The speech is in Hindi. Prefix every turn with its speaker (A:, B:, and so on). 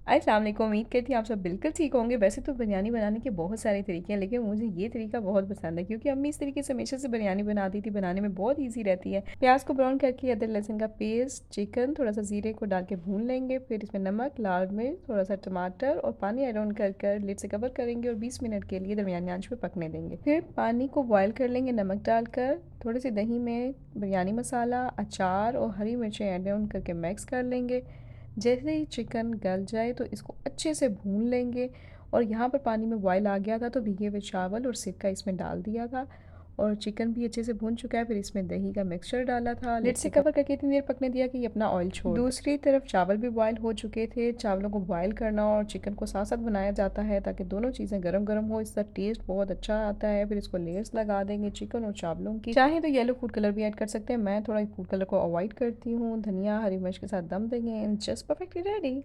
A: अस्सलाम वालेकुम। उम्मीद करती हूँ आप सब बिल्कुल ठीक होंगे। वैसे तो बिरयानी बनाने के बहुत सारे तरीके हैं, लेकिन मुझे ये तरीका बहुत पसंद है क्योंकि अम्मी इस तरीके से हमेशा से बिरयानी बनाती थी, बनाने में बहुत ईज़ी रहती है। प्याज़ को ब्राउन करके अदरक लहसुन का पेस्ट, चिकन, थोड़ा-सा ज़ीरे को डाल के भून लेंगे। फिर इसमें नमक, लाल मिर्च, थोड़ा-सा टमाटर और पानी ऐड ऑन कर लिड से कवर करेंगे और 20 मिनट के लिए दरमियानी आँच पे पकने देंगे। फिर पानी को बॉयल कर लेंगे नमक डालकर। थोड़ी-सी दही में बिरयानी मसाला, अचार और हरी मिर्चें ऐड ऑन करके मिक्स कर लेंगे। जैसे ही चिकन गल जाए तो इसको अच्छे से भून लेंगे और यहाँ पर पानी में बॉयल आ गया था तो भीगे हुए चावल और सिरका इसमें डाल दिया था और चिकन भी अच्छे से भून चुका है। फिर इसमें दही का मिक्सचर डाला था, लिड से कवर करके इतनी देर पकने दिया कि ये अपना ऑयल छोड़ दे। दूसरी तरफ चावल भी बॉयल हो चुके थे। चावलों को बॉयल करना और चिकन को साथ साथ बनाया जाता है ताकि दोनों चीज़ें गरम गरम हो, इसका टेस्ट बहुत अच्छा आता है। फिर इसको लेयर्स लगा देंगे चिकन और चावलों की। चाहे तो येलो फूड कलर भी ऐड कर सकते हैं, मैं थोड़ा फूड कलर को अवॉइड करती हूँ। धनिया हरी मिर्च के साथ दम देंगे एंड जस्ट परफेक्टली रेडी।